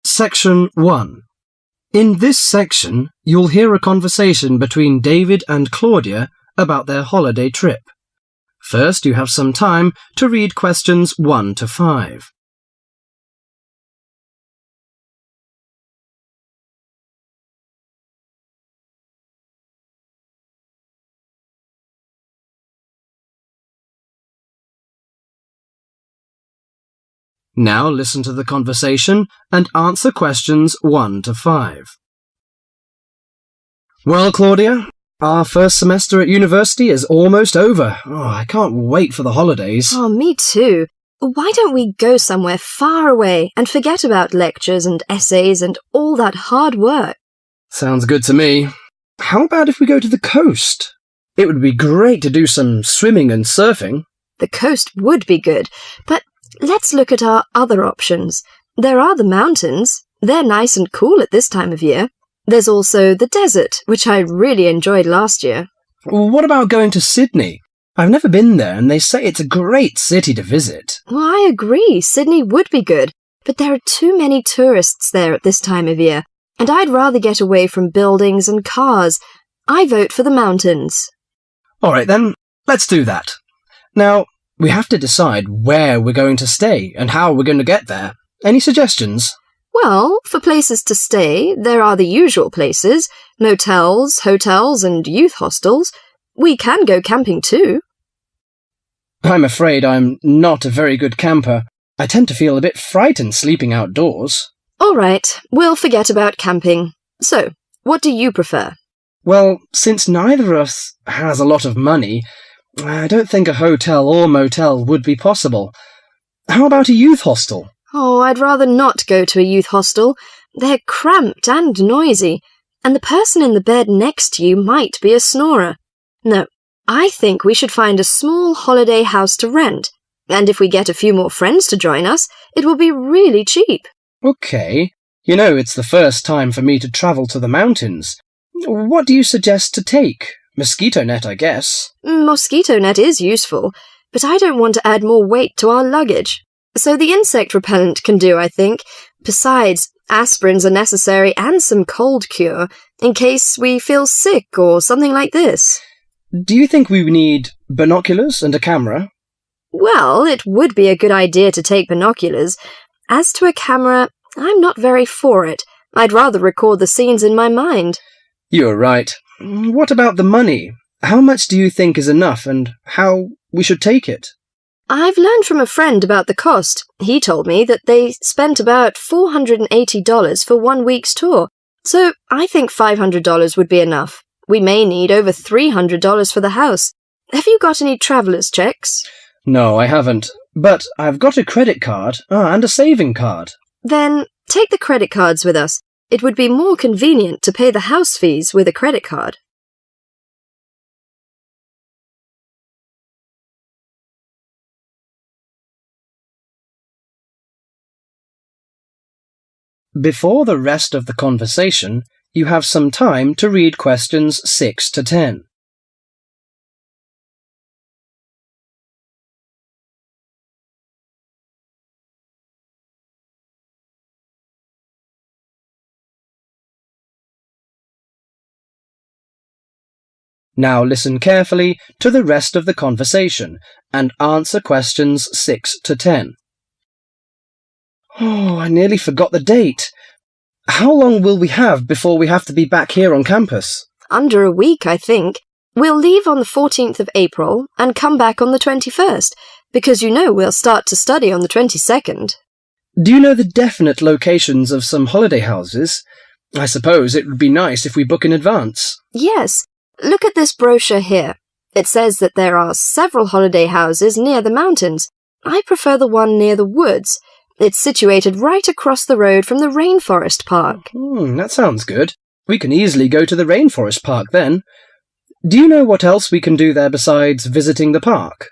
Section 1. In this section, you'll hear a conversation between David and Claudia about their holiday trip. First, you have some time to read questions 1 to 5. Now listen to the conversation and answer questions 1 to 5. Well, Claudia, our first semester at university is almost over. I can't wait for the holidays. Oh, me too. Why don't we go somewhere far away and forget about lectures and essays and all that hard work? Sounds good to me. How about if we go to the coast? It would be great to do some swimming and surfing. The coast would be good, but let's look at our other options. There are the mountains. They're nice and cool at this time of year. There's also the desert, which I really enjoyed last year. What about going to Sydney? I've never been there, and they say it's a great city to visit. Well, I agree. Sydney would be good, but there are too many tourists there at this time of year, and I'd rather get away from buildings and cars. I vote for the mountains. All right, then, let's do that. Now, we have to decide where we're going to stay and how we're going to get there. Any suggestions? Well, for places to stay, there are the usual places, motels, hotels, and youth hostels. We can go camping too. I'm afraid I'm not a very good camper. I tend to feel a bit frightened sleeping outdoors. All right, we'll forget about camping. So, what do you prefer? Well, since neither of us has a lot of money, I don't think a hotel or motel would be possible. How about a youth hostel? Oh, I'd rather not go to a youth hostel. They're cramped and noisy, and the person in the bed next to you might be a snorer. No, I think we should find a small holiday house to rent, and if we get a few more friends to join us, it will be really cheap. Okay. You know, it's the first time for me to travel to the mountains. What do you suggest to take? Mosquito net, I guess. Mosquito net is useful, but I don't want to add more weight to our luggage. So the insect repellent can do, I think. Besides, aspirins are necessary and some cold cure, in case we feel sick or something like this. Do you think we need binoculars and a camera? Well, it would be a good idea to take binoculars. As to a camera, I'm not very for it. I'd rather record the scenes in my mind. You're right. What about the money? How much do you think is enough, and how we should take it? I've learned from a friend about the cost. He told me that they spent about $480 for 1 week's tour, so I think $500 would be enough. We may need over $300 for the house. Have you got any traveller's checks? No, I haven't, but I've got a credit card and a saving card. Then take the credit cards with us. It would be more convenient to pay the house fees with a credit card. Before the rest of the conversation, you have some time to read questions 6 to 10. Now listen carefully to the rest of the conversation and answer questions 6 to 10. Oh, I nearly forgot the date. How long will we have before we have to be back here on campus? Under a week, I think. We'll leave on the 14th of April and come back on the 21st, because you know we'll start to study on the 22nd. Do you know the definite locations of some holiday houses? I suppose it would be nice if we book in advance. Yes. Look at this brochure here. It says that there are several holiday houses near the mountains. I prefer the one near the woods. It's situated right across the road from the rainforest park. That sounds good. We can easily go to the rainforest park then. Do you know what else we can do there besides visiting the park?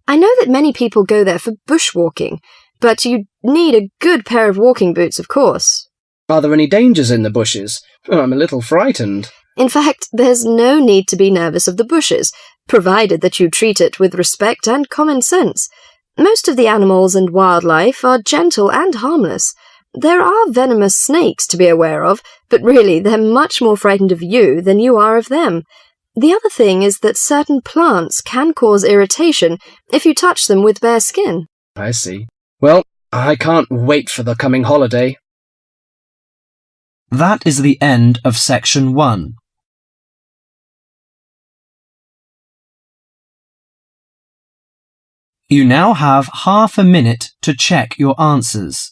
I know that many people go there for bushwalking, but you need a good pair of walking boots, of course. Are there any dangers in the bushes? I'm a little frightened. In fact, there's no need to be nervous of the bushes, provided that you treat it with respect and common sense. Most of the animals and wildlife are gentle and harmless. There are venomous snakes to be aware of, but really they're much more frightened of you than you are of them. The other thing is that certain plants can cause irritation if you touch them with bare skin. I see. Well, I can't wait for the coming holiday. That is the end of section 1. You now have half a minute to check your answers.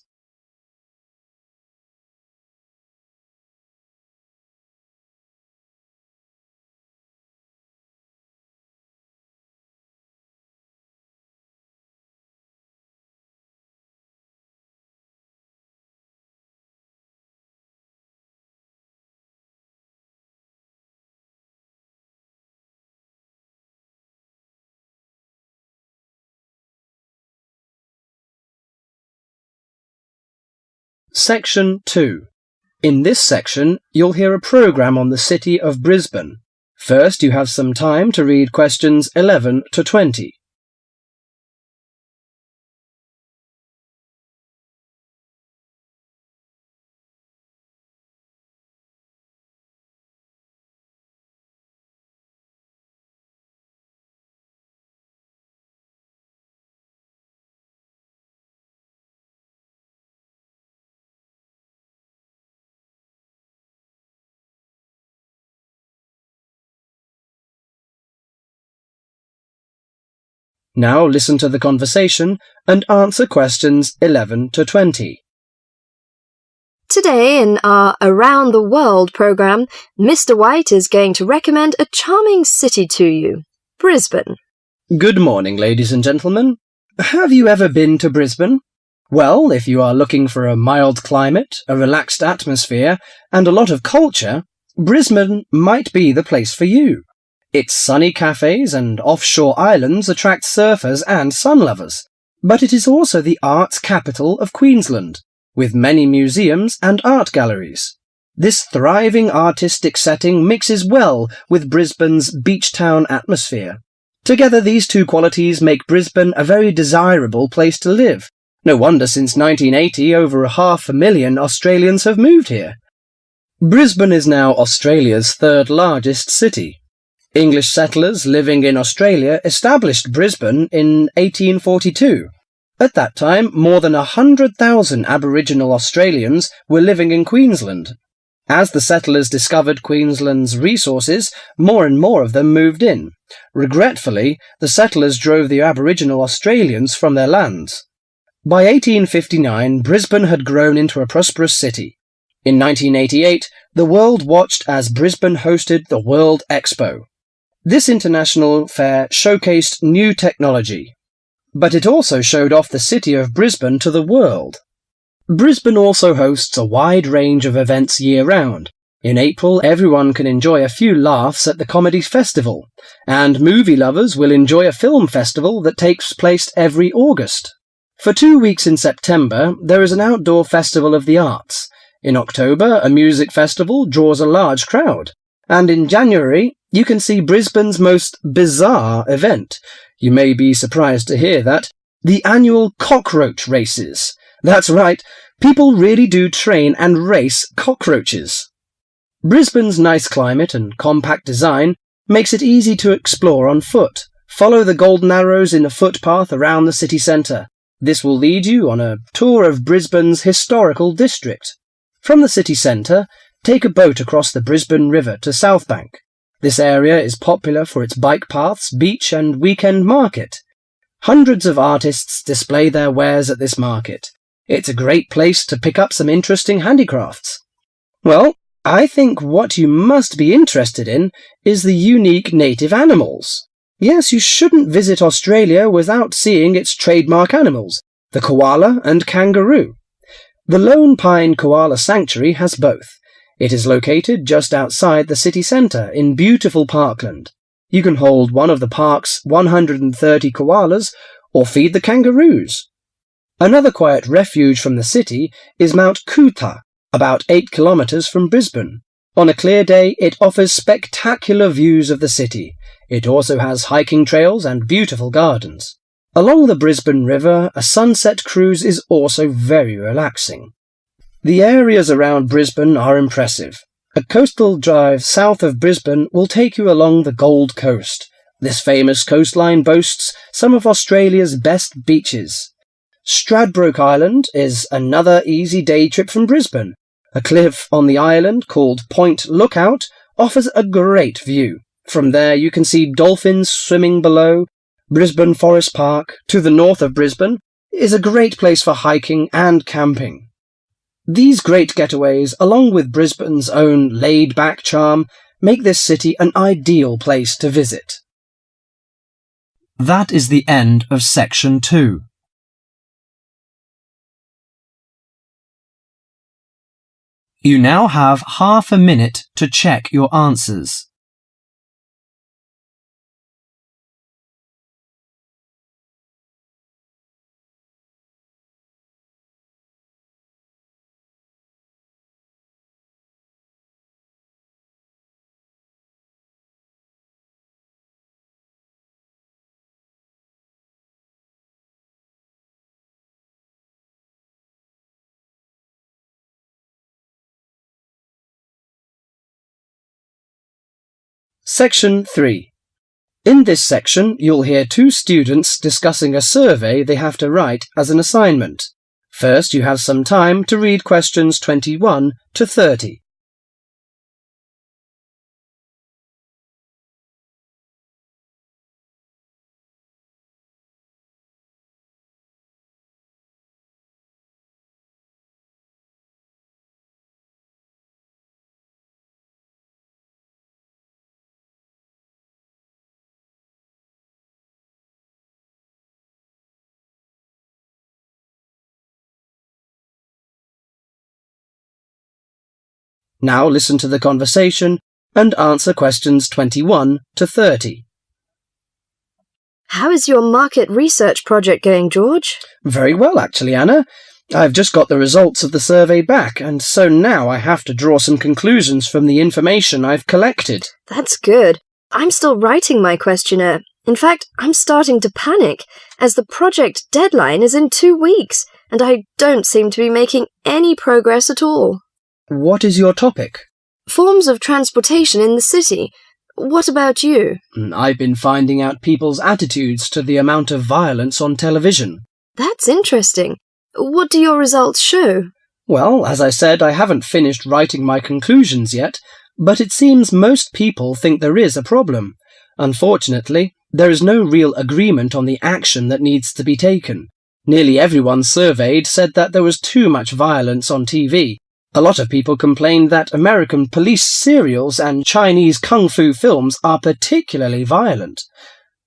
Section 2. In this section, you'll hear a programme on the city of Brisbane. First, you have some time to read questions 11 to 20. Now listen to the conversation and answer questions 11 to 20. Today in our Around the World programme, Mr. White is going to recommend a charming city to you, Brisbane. Good morning, ladies and gentlemen. Have you ever been to Brisbane? Well, if you are looking for a mild climate, a relaxed atmosphere, and a lot of culture, Brisbane might be the place for you. Its sunny cafes and offshore islands attract surfers and sun lovers, but it is also the arts capital of Queensland, with many museums and art galleries. This thriving artistic setting mixes well with Brisbane's beach town atmosphere. Together, these two qualities make Brisbane a very desirable place to live. No wonder since 1980 over 500,000 Australians have moved here. Brisbane is now Australia's third largest city. English settlers living in Australia established Brisbane in 1842. At that time, more than 100,000 Aboriginal Australians were living in Queensland. As the settlers discovered Queensland's resources, more and more of them moved in. Regretfully, the settlers drove the Aboriginal Australians from their lands. By 1859, Brisbane had grown into a prosperous city. In 1988, the world watched as Brisbane hosted the World Expo. This international fair showcased new technology, but it also showed off the city of Brisbane to the world. Brisbane also hosts a wide range of events year-round. In April, everyone can enjoy a few laughs at the Comedy Festival, and movie lovers will enjoy a film festival that takes place every August. For 2 weeks in September, there is an outdoor festival of the arts. In October, a music festival draws a large crowd. And in January, you can see Brisbane's most bizarre event. You may be surprised to hear that. The annual cockroach races. That's right, people really do train and race cockroaches. Brisbane's nice climate and compact design makes it easy to explore on foot. Follow the golden arrows in a footpath around the city centre. This will lead you on a tour of Brisbane's historical district. From the city centre, take a boat across the Brisbane River to South Bank. This area is popular for its bike paths, beach and weekend market. Hundreds of artists display their wares at this market. It's a great place to pick up some interesting handicrafts. Well, I think what you must be interested in is the unique native animals. Yes, you shouldn't visit Australia without seeing its trademark animals, the koala and kangaroo. The Lone Pine Koala Sanctuary has both. It is located just outside the city centre in beautiful parkland. You can hold one of the park's 130 koalas or feed the kangaroos. Another quiet refuge from the city is Mount Coot-tha, about 8 kilometres from Brisbane. On a clear day, it offers spectacular views of the city. It also has hiking trails and beautiful gardens. Along the Brisbane River, a sunset cruise is also very relaxing. The areas around Brisbane are impressive. A coastal drive south of Brisbane will take you along the Gold Coast. This famous coastline boasts some of Australia's best beaches. Stradbroke Island is another easy day trip from Brisbane. A cliff on the island called Point Lookout offers a great view. From there you can see dolphins swimming below. Brisbane Forest Park, to the north of Brisbane, is a great place for hiking and camping. These great getaways, along with Brisbane's own laid-back charm, make this city an ideal place to visit. That is the end of section 2. You now have half a minute to check your answers. Section 3. In this section, you'll hear two students discussing a survey they have to write as an assignment. First, you have some time to read questions 21 to 30. Now listen to the conversation and answer questions 21 to 30. How is your market research project going, George? Very well, actually, Anna. I've just got the results of the survey back, and so now I have to draw some conclusions from the information I've collected. That's good. I'm still writing my questionnaire. In fact, I'm starting to panic, as the project deadline is in 2 weeks, and I don't seem to be making any progress at all. What is your topic? Forms of transportation in the city. What about you? I've been finding out people's attitudes to the amount of violence on television. That's interesting. What do your results show? Well, as I said, I haven't finished writing my conclusions yet, but it seems most people think there is a problem. Unfortunately, there is no real agreement on the action that needs to be taken. Nearly everyone surveyed said that there was too much violence on TV. A lot of people complained that American police serials and Chinese kung fu films are particularly violent.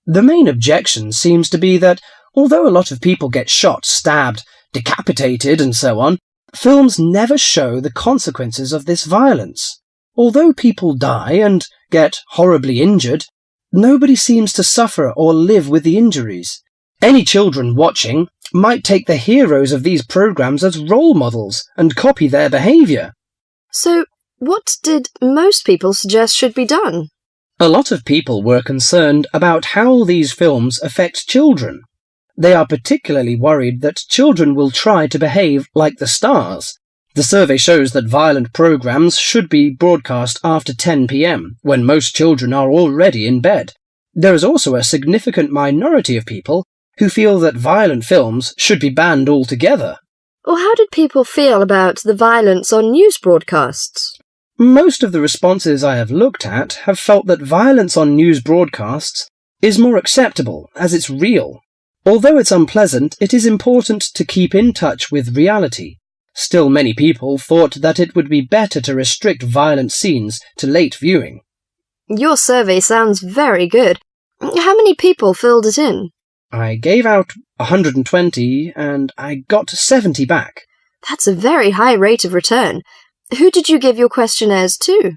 The main objection seems to be that, although a lot of people get shot, stabbed, decapitated and so on, films never show the consequences of this violence. Although people die and get horribly injured, nobody seems to suffer or live with the injuries. Any children watching might take the heroes of these programs as role models and copy their behaviour. So, what did most people suggest should be done? A lot of people were concerned about how these films affect children. They are particularly worried that children will try to behave like the stars. The survey shows that violent programs should be broadcast after 10 p.m, when most children are already in bed. There is also a significant minority of people who feel that violent films should be banned altogether. Or how did people feel about the violence on news broadcasts? Most of the responses I have looked at have felt that violence on news broadcasts is more acceptable, as it's real. Although it's unpleasant, it is important to keep in touch with reality. Still, many people thought that it would be better to restrict violent scenes to late viewing. Your survey sounds very good. How many people filled it in? I gave out 120 and I got 70 back. That's a very high rate of return. Who did you give your questionnaires to?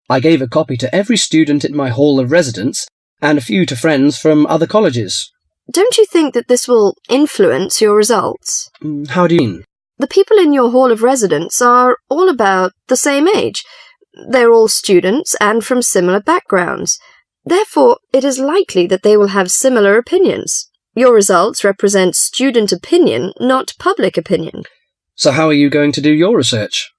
I gave a copy to every student in my hall of residence and a few to friends from other colleges. Don't you think that this will influence your results? How do you mean? The people in your hall of residence are all about the same age. They're all students and from similar backgrounds. Therefore, it is likely that they will have similar opinions. Your results represent student opinion, not public opinion. So how are you going to do your research?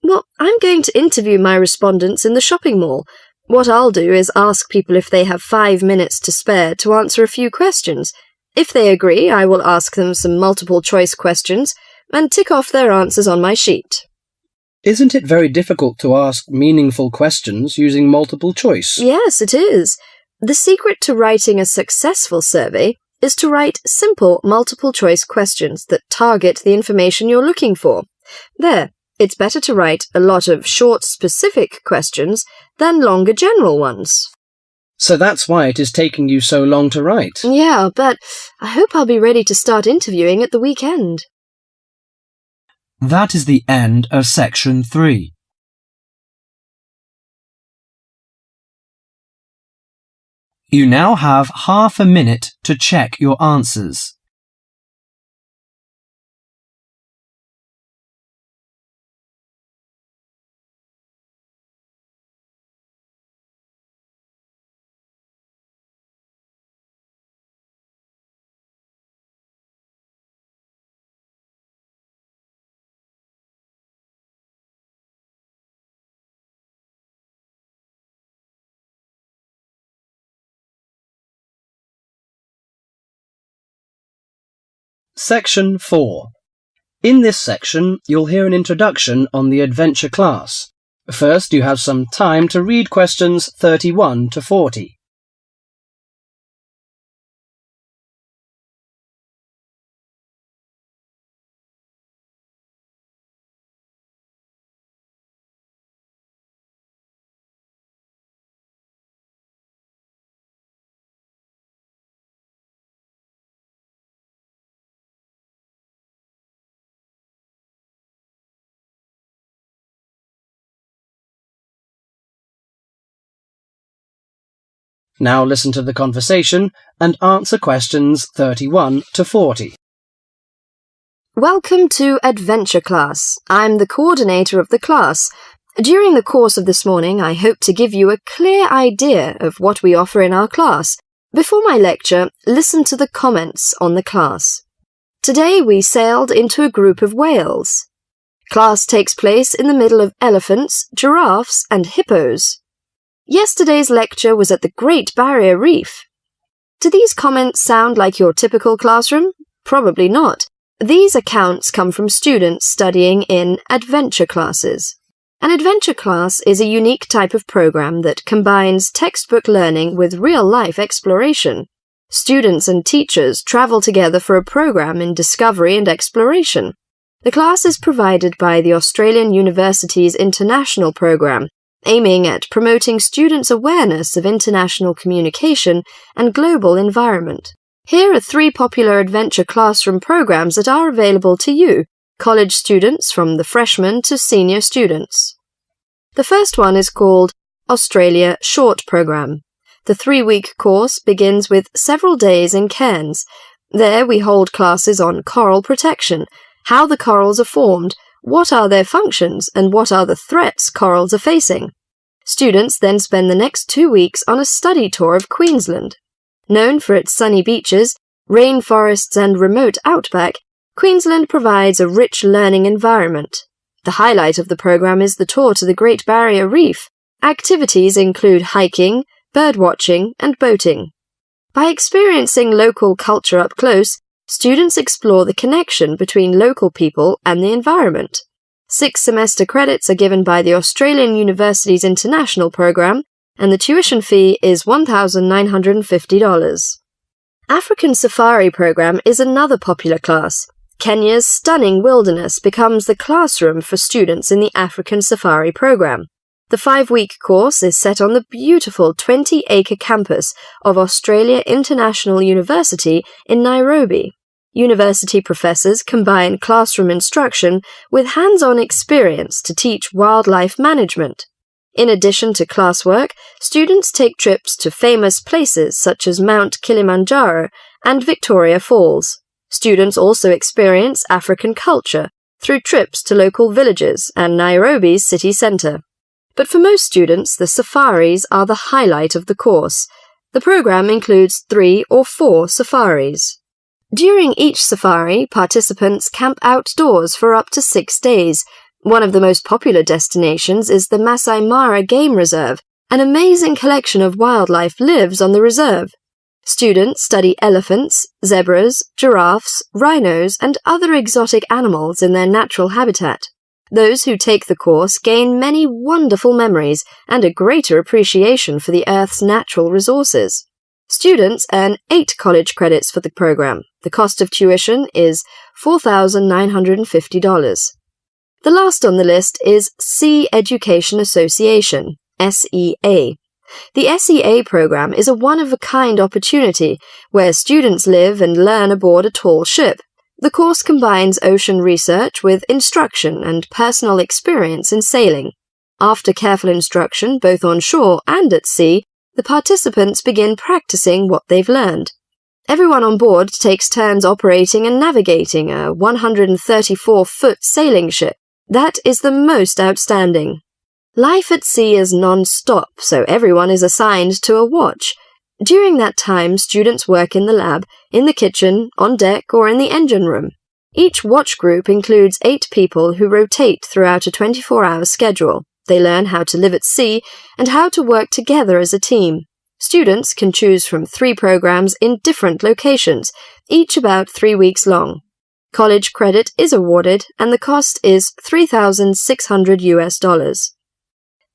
Well, I'm going to interview my respondents in the shopping mall. What I'll do is ask people if they have 5 minutes to spare to answer a few questions. If they agree, I will ask them some multiple-choice questions and tick off their answers on my sheet. Isn't it very difficult to ask meaningful questions using multiple choice? Yes, it is. The secret to writing a successful survey is to write simple multiple-choice questions that target the information you're looking for. There, it's better to write a lot of short, specific questions than longer general ones. So that's why it is taking you so long to write. Yeah, but I hope I'll be ready to start interviewing at the weekend. That is the end of section 3. You now have half a minute to check your answers. Section 4. In this section, you'll hear an introduction on the adventure class. First, you have some time to read questions 31 to 40. Now listen to the conversation and answer questions 31 to 40. Welcome to Adventure Class. I'm the coordinator of the class. During the course of this morning, I hope to give you a clear idea of what we offer in our class. Before my lecture, listen to the comments on the class. Today we sailed into a group of whales. Class takes place in the middle of elephants, giraffes, and hippos. Yesterday's lecture was at the Great Barrier Reef. Do these comments sound like your typical classroom? Probably not. These accounts come from students studying in adventure classes. An adventure class is a unique type of program that combines textbook learning with real-life exploration. Students and teachers travel together for a program in discovery and exploration. The class is provided by the Australian University's International Program, aiming at promoting students' awareness of international communication and global environment. Here are 3 popular adventure classroom programs that are available to you, college students from the freshman to senior students. The first one is called Australia Short Program. The 3-week course begins with several days in Cairns. There we hold classes on coral protection, how the corals are formed, what are their functions, and what are the threats corals are facing. Students then spend the next 2 weeks on a study tour of Queensland. Known for its sunny beaches, rainforests, and remote outback, Queensland provides a rich learning environment. The highlight of the program is the tour to the Great Barrier Reef. Activities include hiking, birdwatching, and boating. By experiencing local culture up close, students explore the connection between local people and the environment. 6 semester credits are given by the Australian University's International Program, and the tuition fee is $1,950. African Safari Program is another popular class. Kenya's stunning wilderness becomes the classroom for students in the African Safari Program. The 5-week course is set on the beautiful 20-acre campus of Australia International University in Nairobi. University professors combine classroom instruction with hands-on experience to teach wildlife management. In addition to classwork, students take trips to famous places such as Mount Kilimanjaro and Victoria Falls. Students also experience African culture through trips to local villages and Nairobi's city centre. But for most students, the safaris are the highlight of the course. The program includes 3 or 4 safaris. During each safari, participants camp outdoors for up to 6 days. One of the most popular destinations is the Masai Mara Game Reserve. An amazing collection of wildlife lives on the reserve. Students study elephants, zebras, giraffes, rhinos, and other exotic animals in their natural habitat. Those who take the course gain many wonderful memories and a greater appreciation for the Earth's natural resources. Students earn 8 college credits for the program. The cost of tuition is $4,950. The last on the list is Sea Education Association, SEA. The SEA program is a one-of-a-kind opportunity where students live and learn aboard a tall ship. The course combines ocean research with instruction and personal experience in sailing. After careful instruction, both on shore and at sea, the participants begin practicing what they've learned. Everyone on board takes turns operating and navigating a 134-foot sailing ship. That is the most outstanding. Life at sea is non-stop, so everyone is assigned to a watch. During that time, students work in the lab, in the kitchen, on deck, or in the engine room. Each watch group includes 8 people who rotate throughout a 24-hour schedule. They learn how to live at sea and how to work together as a team. Students can choose from 3 programs in different locations, each about 3 weeks long. College credit is awarded, and the cost is $3,600.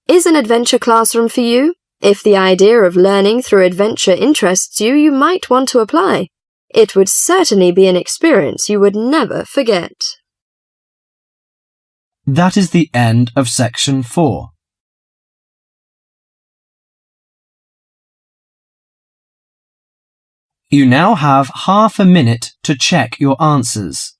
Is an adventure classroom for you? If the idea of learning through adventure interests you, you might want to apply. It would certainly be an experience you would never forget. That is the end of section 4. You now have half a minute to check your answers.